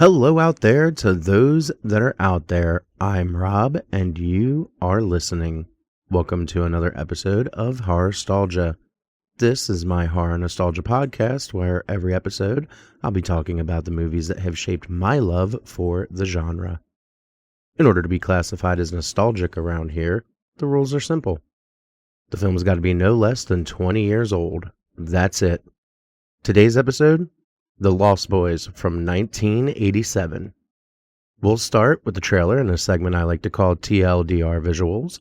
Hello out there to those that are out there. I'm Rob and you are listening. Welcome to another episode of Horrorstalgia. This is my horror nostalgia podcast where every episode I'll be talking about the movies that have shaped my love for the genre. In order to be classified as nostalgic around here, the rules are simple. The film's got to be no less than 20 years old. That's it. Today's episode, The Lost Boys from 1987. We'll start with the trailer in a segment I like to call TLDR visuals.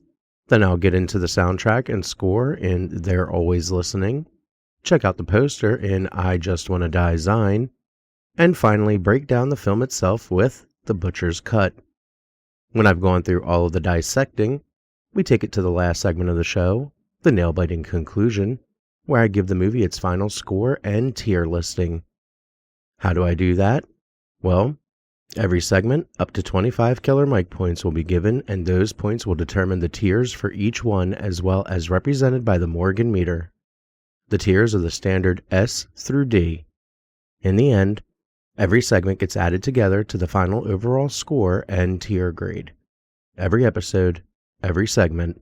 Then I'll get into the soundtrack and score in They're Always Listening. Check out the poster in I Just Wanna Die Zine. And finally break down the film itself with The Butcher's Cut. When I've gone through all of the dissecting, we take it to the last segment of the show, the nail-biting conclusion, where I give the movie its final score and tier listing. How do I do that? Well, every segment, up to 25 killer mic points will be given, and those points will determine the tiers for each one as well as represented by the Morrigan Meter. The tiers are the standard S through D. In the end, every segment gets added together to the final overall score and tier grade. Every episode, every segment,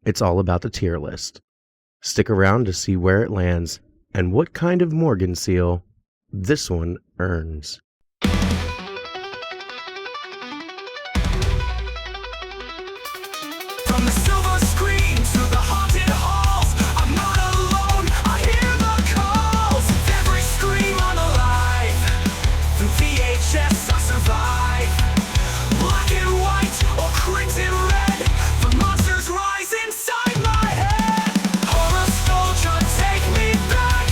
it's all about the tier list. Stick around to see where it lands and what kind of Morgan seal this one earns. From the silver screen to the haunted halls, I'm not alone, I hear the calls. Every scream I'm alive, through VHS I survive. Black and white or crimson red, the monsters rise inside my head. Horrorstalgia, take me back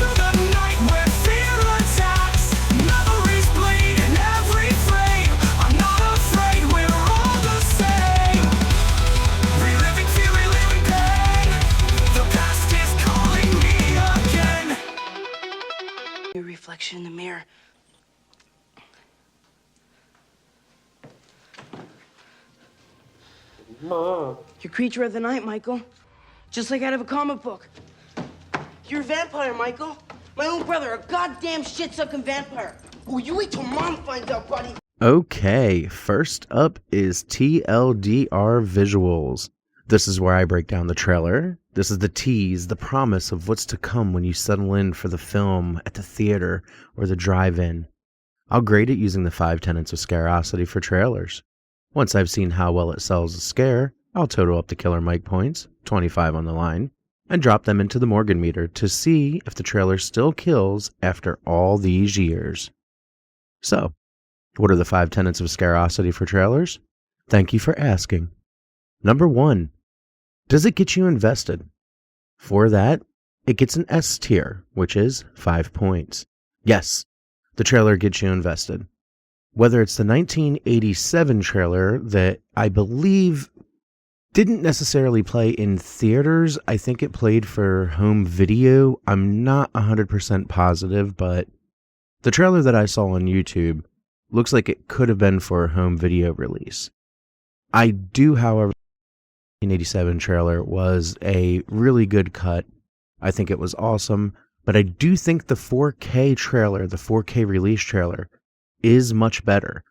to the night where fear attacks. Memories bleed in every frame, I'm not afraid, we're all the same. Reliving fear, reliving pain, the past is calling me again. Your reflection in the mirror. You're creature of the night, Michael. Just like out of a comic book. You're a vampire, Michael. My own brother, a goddamn shit-sucking vampire. Oh, you wait till Mom finds out, buddy. Okay, first up is TLDR visuals. This is where I break down the trailer. This is the tease, the promise of what's to come when you settle in for the film at the theater or the drive-in. I'll grade it using the 5 tenets of Scare-ocity for trailers. Once I've seen how well it sells a scare, I'll total up the killer mic points, 25 on the line, and drop them into the Morrigan Meter to see if the trailer still kills after all these years. So, what are the 5 tenets of Scare-ocity for trailers? Thank you for asking. Number 1. Does it get you invested? For that, it gets an S tier, which is 5 points. Yes, the trailer gets you invested. Whether it's the 1987 trailer that I believe didn't necessarily play in theaters, I think it played for home video. I'm not 100% positive, but the trailer that I saw on YouTube looks like it could have been for a home video release. I do, however, the 1987 trailer was a really good cut. I think it was awesome, but I do think the 4K trailer, the 4K release trailer, is much better.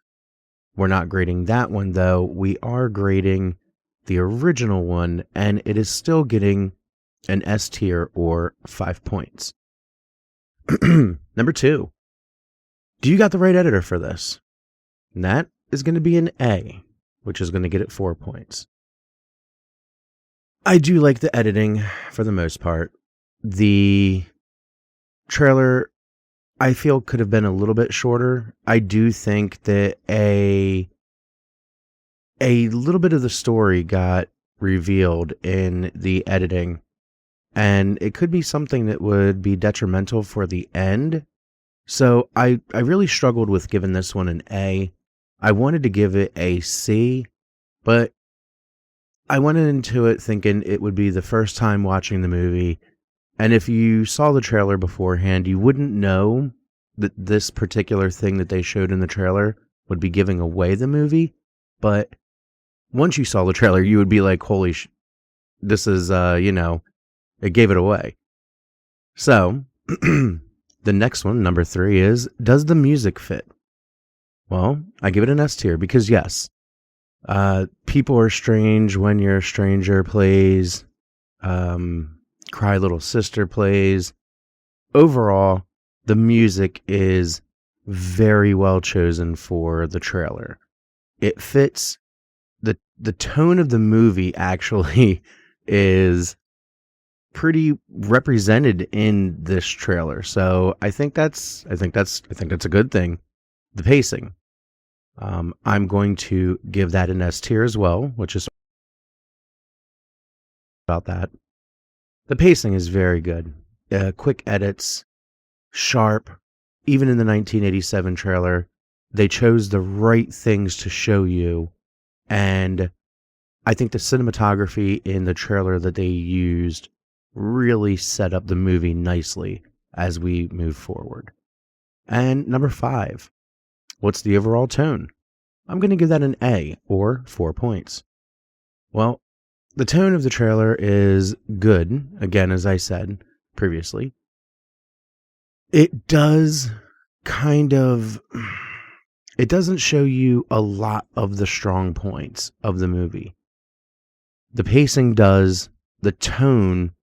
We're not grading that one though. We are grading the original one, and it is still getting an S tier or 5 points. Number 2. Do you got the right editor for this? And that is going to be an A, which is going to get it 4 points. I do like the editing for the most part. The trailer, I feel, could have been a little bit shorter. I do think that a little bit of the story got revealed in the editing, and it could be something that would be detrimental for the end. So I really struggled with giving this one an A. I wanted to give it a C, but I went into it thinking it would be the first time watching the movie, and if you saw the trailer beforehand, you wouldn't know that this particular thing that they showed in the trailer would be giving away the movie, but once you saw the trailer, you would be like, holy this is, it gave it away. So, the next one, number 3, is, does the music fit? Well, I give it an S tier because yes, People Are Strange, When You're a Stranger plays, Cry Little Sister plays. Overall, the music is very well chosen for the trailer. It fits the tone of the movie actually is pretty represented in this trailer. So I think that's a good thing. The pacing. I'm going to give that an S tier as well, which is about that. The pacing is very good. Quick edits, sharp. Even in the 1987 trailer, they chose the right things to show you. And I think the cinematography in the trailer that they used really set up the movie nicely as we move forward. And number 5, what's the overall tone? I'm going to give that an A, or 4 points. Well, the tone of the trailer is good, again, as I said previously. It does it doesn't show you a lot of the strong points of the movie. The pacing does, the tone,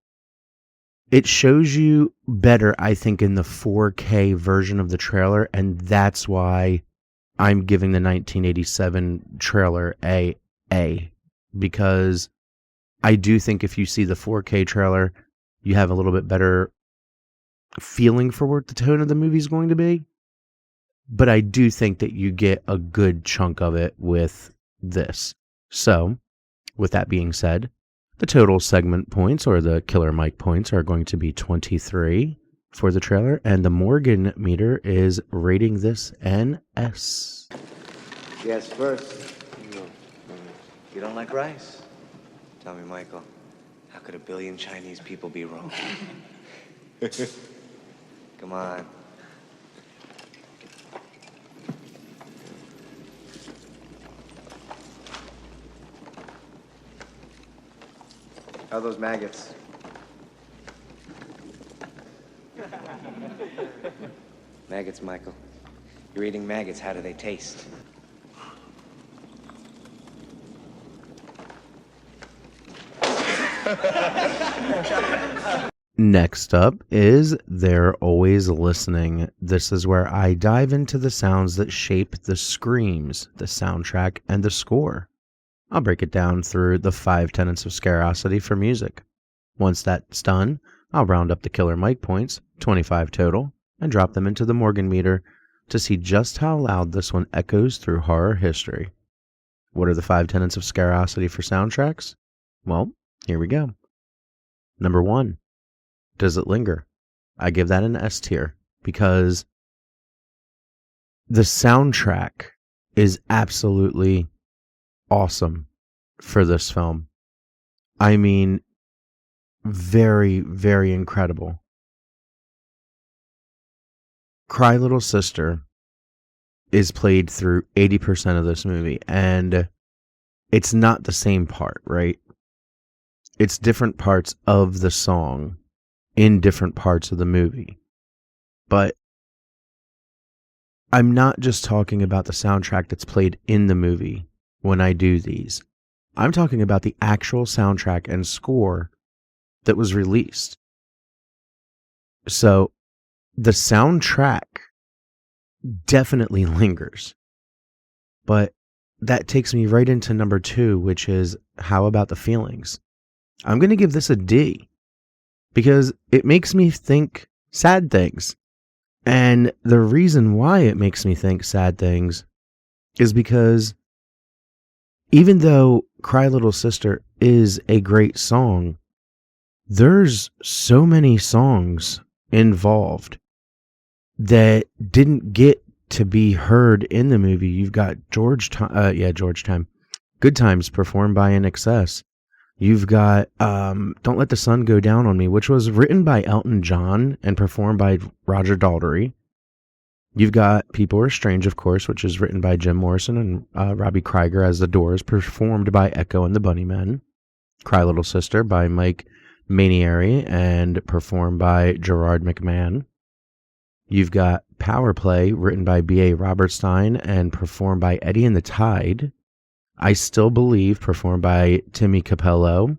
it shows you better, I think, in the 4K version of the trailer, and that's why I'm giving the 1987 trailer a A, because I do think if you see the 4K trailer, you have a little bit better feeling for what the tone of the movie is going to be. But I do think that you get a good chunk of it with this. So, with that being said, the total segment points, or the Killer Mike points, are going to be 23 for the trailer, and the Morrigan Meter is rating this an S. Yes, first. You don't like rice? Tell me, Michael, how could a billion Chinese people be wrong? Come on. How are those maggots? Maggots, Michael. You're eating maggots. How do they taste? Next up is They're Always Listening. This is where I dive into the sounds that shape the screams, the soundtrack, and the score. I'll break it down through the 5 tenets of Scare-ocity for music. Once that's done, I'll round up the Killer Mike points, 25 total, and drop them into the Morrigan Meter to see just how loud this one echoes through horror history. What are the 5 tenets of Scare-ocity for soundtracks? Well, here we go. Number 1. Does it linger? I give that an S tier because the soundtrack is absolutely awesome for this film. I mean, very, very incredible. Cry Little Sister is played through 80% of this movie, and it's not the same part, right? It's different parts of the song in different parts of the movie. But I'm not just talking about the soundtrack that's played in the movie when I do these. I'm talking about the actual soundtrack and score that was released. So the soundtrack definitely lingers. But that takes me right into number 2, which is how about the feelings? I'm going to give this a D because it makes me think sad things. And the reason why it makes me think sad things is because even though Cry Little Sister is a great song, there's so many songs involved that didn't get to be heard in the movie. You've got George Time. Good Times performed by INXS. You've got Don't Let the Sun Go Down on Me, which was written by Elton John and performed by Roger Daltrey. You've got People Are Strange, of course, which is written by Jim Morrison and Robbie Krieger as The Doors, performed by Echo and the Bunnymen. Cry Little Sister by Mike Manieri and performed by Gerard McMahon. You've got Power Play, written by B.A. Robertstein and performed by Eddie and the Tide. I Still Believe, performed by Timmy Capello.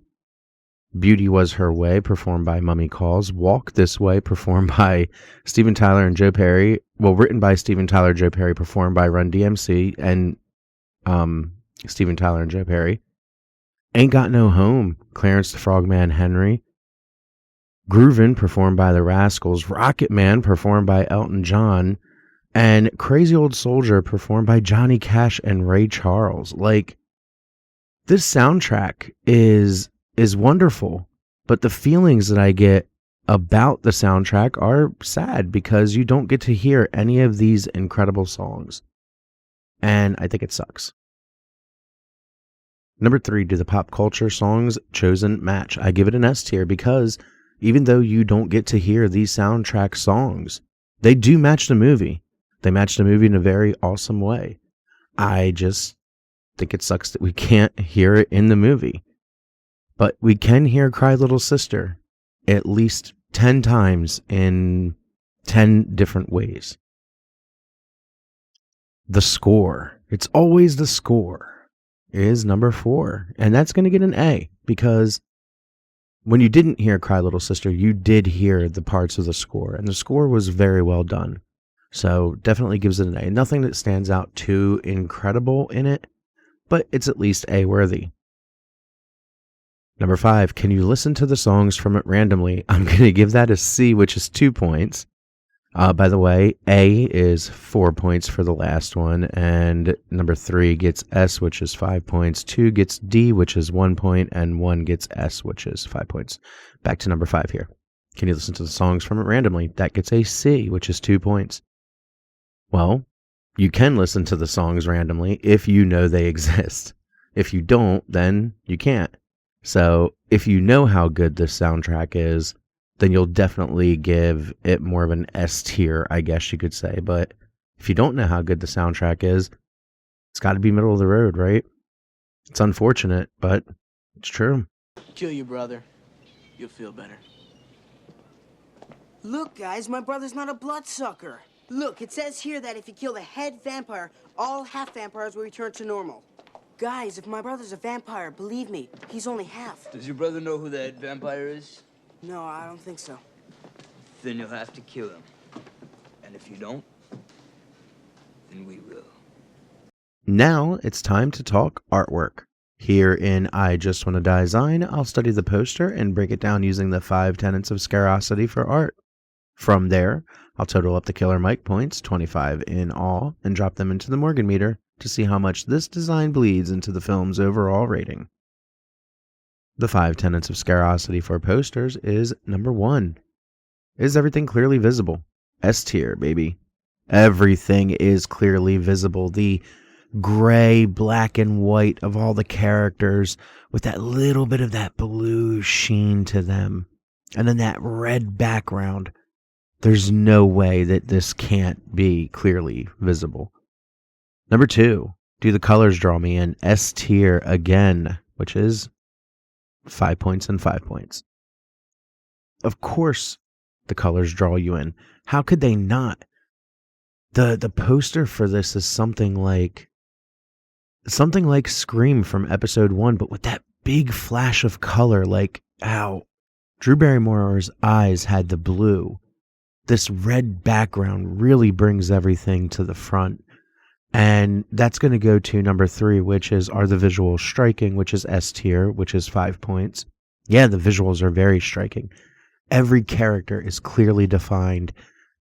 Beauty Was Her Way, performed by Mummy Calls. Walk This Way, performed by Steven Tyler and Joe Perry. Well, written by Steven Tyler, Joe Perry, performed by Run DMC and Steven Tyler and Joe Perry. Ain't Got No Home, Clarence the Frogman Henry. Groovin', performed by the Rascals. Rocket Man, performed by Elton John. And Crazy Old Soldier, performed by Johnny Cash and Ray Charles. Like, this soundtrack is wonderful, but the feelings that I get about the soundtrack are sad because you don't get to hear any of these incredible songs. And I think it sucks. Number 3, do the pop culture songs chosen match? I give it an S tier because even though you don't get to hear these soundtrack songs, they do match the movie. They match the movie in a very awesome way. I just think it sucks that we can't hear it in the movie. But we can hear Cry Little Sister at least 10 times in 10 different ways. The score. It's always the score. Is number 4. And that's going to get an A because when you didn't hear Cry Little Sister, you did hear the parts of the score. And the score was very well done. So definitely gives it an A. Nothing that stands out too incredible in it, but it's at least A worthy. Number 5, can you listen to the songs from it randomly? I'm going to give that a C, which is 2 points. By the way, A is 4 points for the last one, and number 3 gets S, which is 5 points. 2 gets D, which is 1 point, and 1 gets S, which is 5 points. Back to number 5 here. Can you listen to the songs from it randomly? That gets a C, which is 2 points. Well, you can listen to the songs randomly if you know they exist. If you don't, then you can't. So if you know how good this soundtrack is, then you'll definitely give it more of an S tier, I guess you could say. But if you don't know how good the soundtrack is, it's got to be middle of the road, right? It's unfortunate, but it's true. Kill your brother. You'll feel better. Look, guys, my brother's not a bloodsucker. Look, it says here that if you kill the head vampire, all half vampires will return to normal. Guys, if my brother's a vampire, believe me, he's only half. Does your brother know who that vampire is? No, I don't think so. Then you'll have to kill him. And if you don't, then we will. Now it's time to talk artwork. Here in I Just Wanna Die Design, I'll study the poster and break it down using the 5 tenets of Scare-ocity for art. From there, I'll total up the Killer Mike points, 25 in all, and drop them into the Morrigan Meter to see how much this design bleeds into the film's overall rating. The 5 tenets of Scare-ocity for posters is number 1. Is everything clearly visible? S tier, baby. Everything is clearly visible. The gray, black, and white of all the characters with that little bit of that blue sheen to them. And then that red background. There's no way that this can't be clearly visible. Number 2, do the colors draw me in? S tier again, which is 5 points and 5 points. Of course, the colors draw you in. How could they not? The poster for this is something like Scream from episode 1, but with that big flash of color, like how Drew Barrymore's eyes had the blue. This red background really brings everything to the front. And that's going to go to number 3, which is, are the visuals striking, which is S tier, which is 5 points. Yeah, the visuals are very striking. Every character is clearly defined.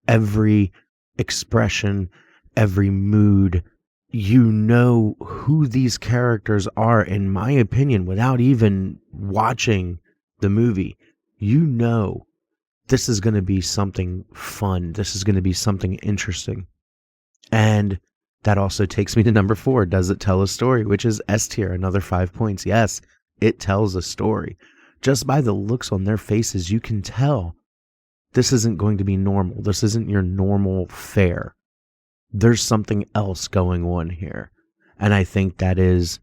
Every expression, every mood. You know who these characters are, in my opinion, without even watching the movie. You know this is going to be something fun. This is going to be something interesting. And that also takes me to number 4. Does it tell a story? Which is S tier, another 5 points. Yes, it tells a story. Just by the looks on their faces, you can tell this isn't going to be normal. This isn't your normal fare. There's something else going on here. And I think that is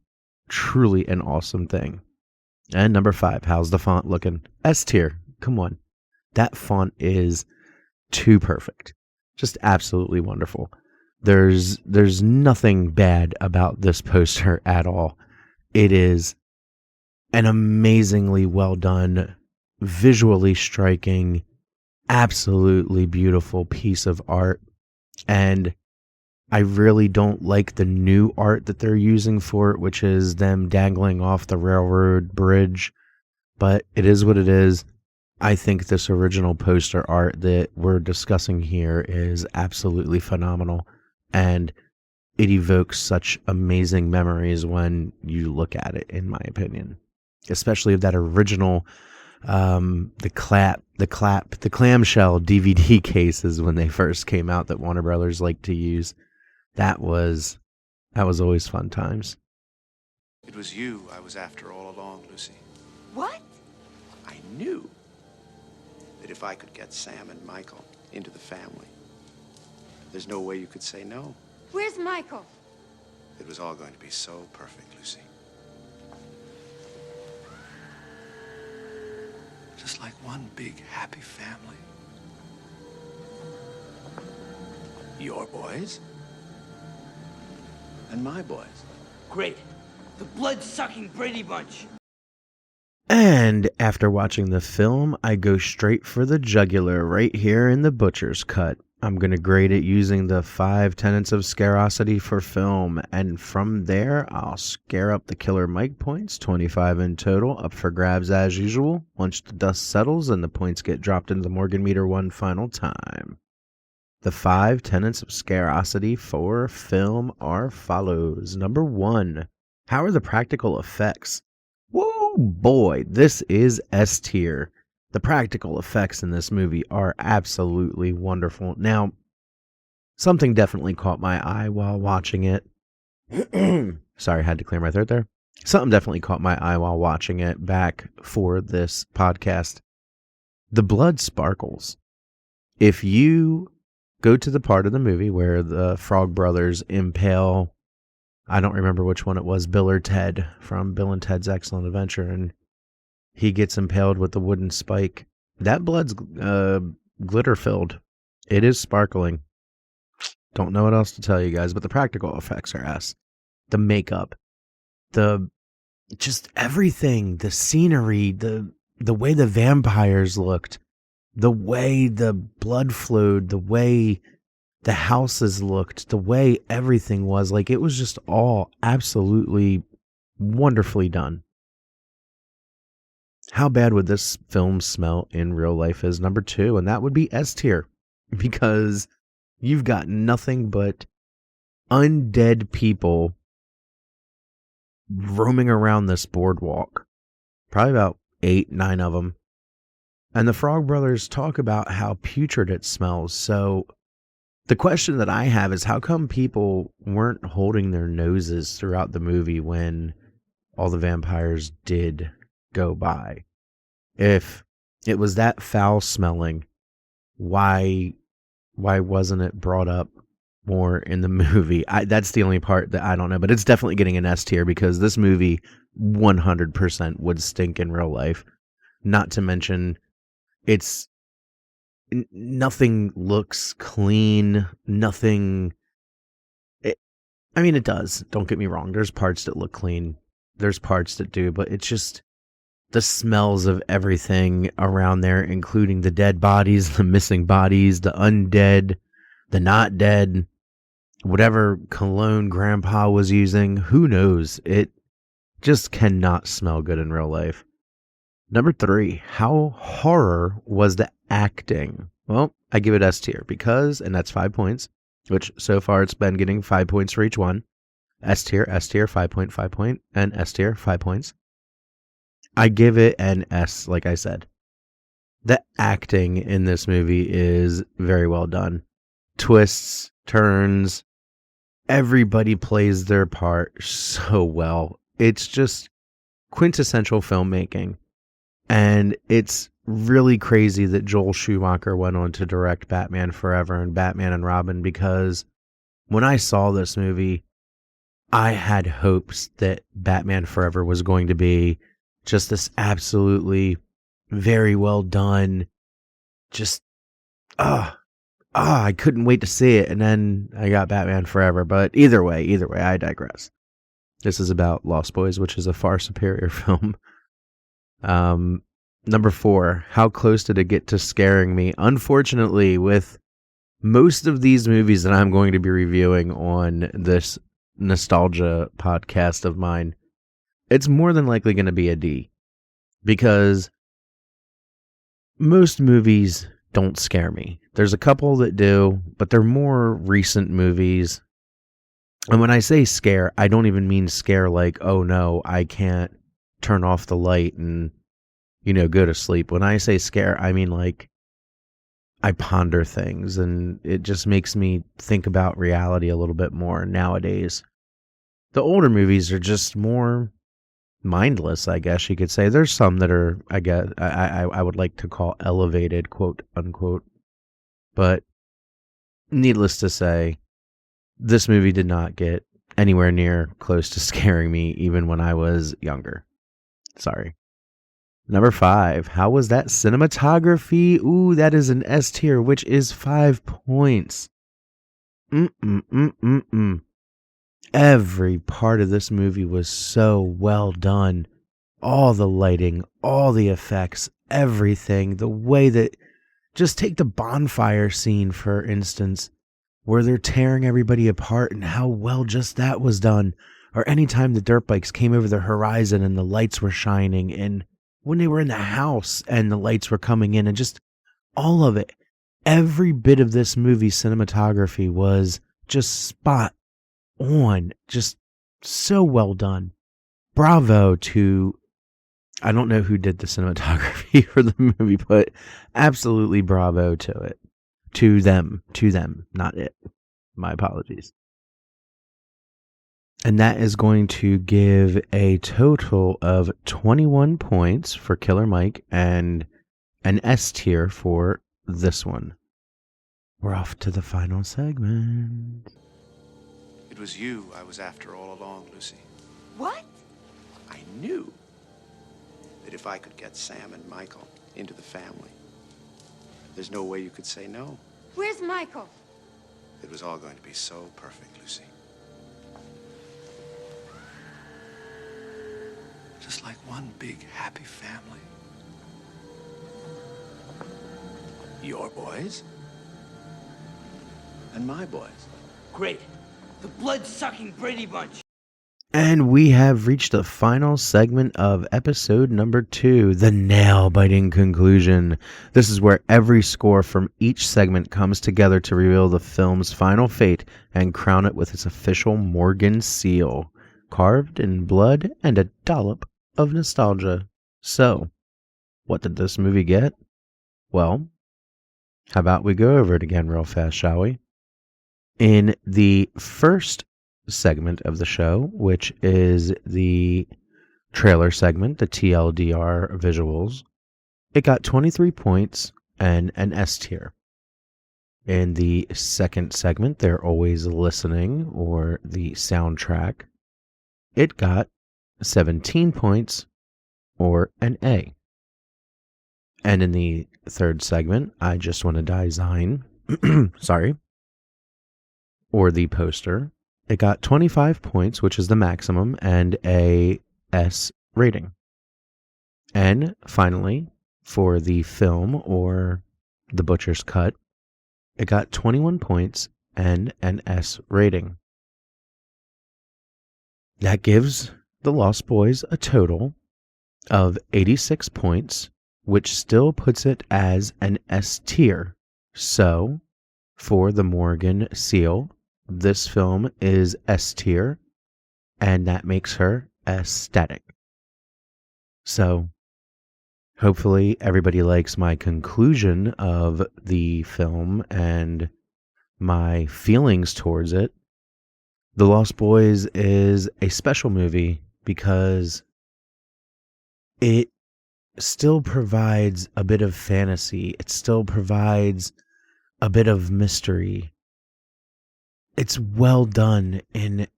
truly an awesome thing. And number 5, how's the font looking? S tier. Come on. That font is too perfect. Just absolutely wonderful. There's nothing bad about this poster at all. It is an amazingly well done, visually striking, absolutely beautiful piece of art. And I really don't like the new art that they're using for it, which is them dangling off the railroad bridge. But it is what it is. I think this original poster art that we're discussing here is absolutely phenomenal. And it evokes such amazing memories when you look at it, in my opinion. Especially of that original, the clamshell DVD cases when they first came out that Warner Brothers liked to use. That was always fun times. It was you I was after all along, Lucy. What? I knew that if I could get Sam and Michael into the family, there's no way you could say no. Where's Michael? It was all going to be so perfect, Lucy. Just like one big happy family. Your boys and my boys. Great. The blood-sucking Brady Bunch. And after watching the film, I go straight for the jugular right here in the butcher's cut. I'm going to grade it using the 5 tenets of Scare-ocity for film, and from there, I'll scare up the killer Mike points, 25 in total, up for grabs as usual, once the dust settles and the points get dropped into the Morrigan Meter one final time. The 5 tenets of Scare-ocity for film are follows. Number 1, how are the practical effects? Whoa, boy, this is S tier. The practical effects in this movie are absolutely wonderful. Now, something definitely caught my eye while watching it. Sorry, I had to clear my throat there. Something definitely caught my eye while watching it back for this podcast. The blood sparkles. If you go to the part of the movie where the Frog Brothers impale, I don't remember which one it was, Bill or Ted from Bill and Ted's Excellent Adventure, and he gets impaled with the wooden spike. That blood's glitter-filled. It is sparkling. Don't know what else to tell you guys, but the practical effects are S. The makeup, just everything, the scenery, the way the vampires looked, the way the blood flowed, the way the houses looked, the way everything was, like, it was just all absolutely wonderfully done. How bad would this film smell in real life is number 2, and that would be S tier, because you've got nothing but undead people roaming around this boardwalk. Probably about 8, 9 of them. And the Frog Brothers talk about how putrid it smells. So the question that I have is, how come people weren't holding their noses throughout the movie when all the vampires did go by? If it was that foul smelling, why wasn't it brought up more in the movie? That's the only part that I don't know, but it's definitely getting an S tier because this movie 100% would stink in real life. Not to mention, nothing looks clean, nothing. It does. Don't get me wrong. There's parts that look clean. There's parts that do, but it's just the smells of everything around there, including the dead bodies, the missing bodies, the undead, the not dead, whatever cologne Grandpa was using. Who knows? It just cannot smell good in real life. Number 3, how horror was the acting? Well, I give it S tier because, and that's 5 points, which so far it's been getting 5 points for each one. S tier, 5 point, 5 point, and S tier, 5 points. I give it an S, like I said. The acting in this movie is very well done. Twists, turns, everybody plays their part so well. It's just quintessential filmmaking. And it's really crazy that Joel Schumacher went on to direct Batman Forever and Batman and Robin, because when I saw this movie, I had hopes that Batman Forever was going to be just this absolutely very well done, just I couldn't wait to see it. And then I got Batman Forever. But either way, I digress. This is about Lost Boys, which is a far superior film. Number 4, how close did it get to scaring me? Unfortunately, with most of these movies that I'm going to be reviewing on this nostalgia podcast of mine, it's more than likely going to be a D. Because most movies don't scare me. There's a couple that do, but they're more recent movies. And when I say scare, I don't even mean scare like, oh no, I can't turn off the light and, go to sleep. When I say scare, I mean like I ponder things, and it just makes me think about reality a little bit more nowadays. The older movies are just more mindless, I guess you could say. There's some that are, I guess, I would like to call elevated, quote unquote. But needless to say, this movie did not get anywhere near close to scaring me even when I was younger. Sorry. Number 5, how was that cinematography? Ooh, that is an S tier, which is 5 points. Every part of this movie was so well done. All the lighting, all the effects, everything. The way that... Just take the bonfire scene, for instance, where they're tearing everybody apart and how well just that was done. Or anytime the dirt bikes came over the horizon and the lights were shining, and when they were in the house and the lights were coming in, and just all of it. Every bit of this movie's cinematography was just spot on. Just so well done. Bravo to... I don't know who did the cinematography for the movie, but absolutely bravo to it. To them, not it. My apologies. And that is going to give a total of 21 points for Killer Mike and an S tier for this one. We're off to the final segment. It was you I was after all along, Lucy. What? I knew that if I could get Sam and Michael into the family, there's no way you could say no. Where's Michael? It was all going to be so perfect, Lucy. Just like one big happy family. Your boys and my boys. Great. The blood-sucking Brady Bunch. And we have reached the final segment of episode number 2, the nail-biting conclusion. This is where every score from each segment comes together to reveal the film's final fate and crown it with its official Morgan seal, carved in blood and a dollop of nostalgia. So, what did this movie get? Well, how about we go over it again real fast, shall we? In the first segment of the show, which is the trailer segment, the TLDR visuals, it got 23 points and an S tier. In the second segment, They're Always Listening, or the soundtrack, it got 17 points or an A. And in the third segment, I Just Want to Die Zine, sorry, or the poster, it got 25 points, which is the maximum, and a S rating. And finally, for the film, or the butcher's cut, it got 21 points and an S rating. That gives The Lost Boys a total of 86 points, which still puts it as an S tier. So, for the Morgan seal, this film is S tier, and that makes her aesthetic. So, hopefully everybody likes my conclusion of the film and my feelings towards it. The Lost Boys is a special movie because it still provides a bit of fantasy. It still provides a bit of mystery. It's well done, and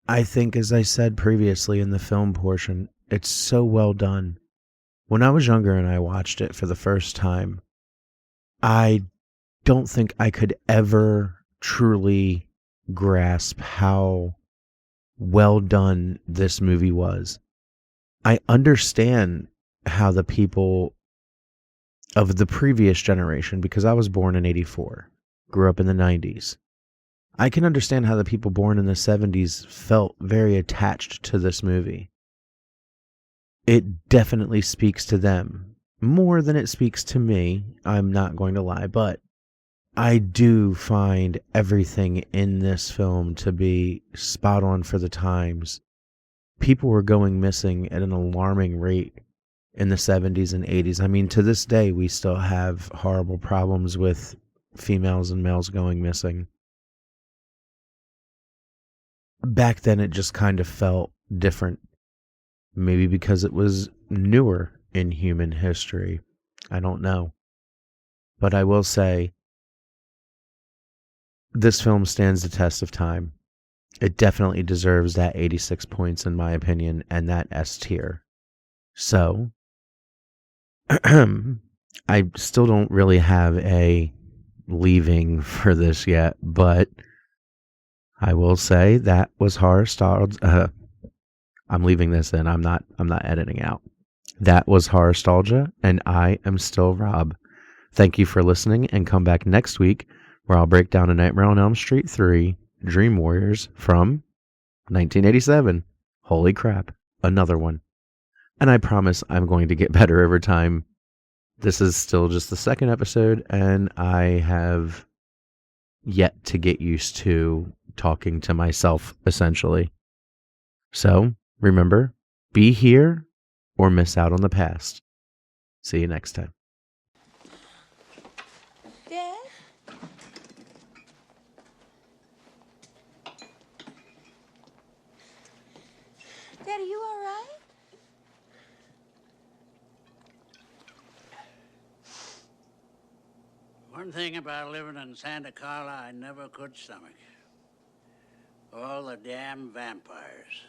I think, as I said previously in the film portion, it's so well done. When I was younger and I watched it for the first time, I don't think I could ever truly grasp how well done this movie was. I understand how the people of the previous generation, because I was born in 84, grew up in the 90s. I can understand how the people born in the 70s felt very attached to this movie. It definitely speaks to them more than it speaks to me. I'm not going to lie, but I do find everything in this film to be spot on for the times. People were going missing at an alarming rate in the 70s and 80s. I mean, to this day, we still have horrible problems with females and males going missing. Back then, it just kind of felt different. Maybe because it was newer in human history. I don't know. But I will say, this film stands the test of time. It definitely deserves that 86 points in my opinion, and that S tier. So, I still don't really have a leaving for this yet, but I will say that was Horrorstalgia. I'm leaving this in. I'm not editing out. That was Horrorstalgia, and I am still Rob. Thank you for listening, and come back next week where I'll break down A Nightmare on Elm Street 3 Dream Warriors from 1987. Holy crap, another one. And I promise I'm going to get better over time. This is still just the second episode, and I have yet to get used to talking to myself, essentially. So, remember, be here or miss out on the past. See you next time. Dad? Dad, are you all right? One thing about living in Santa Carla I never could stomach. All the damn vampires.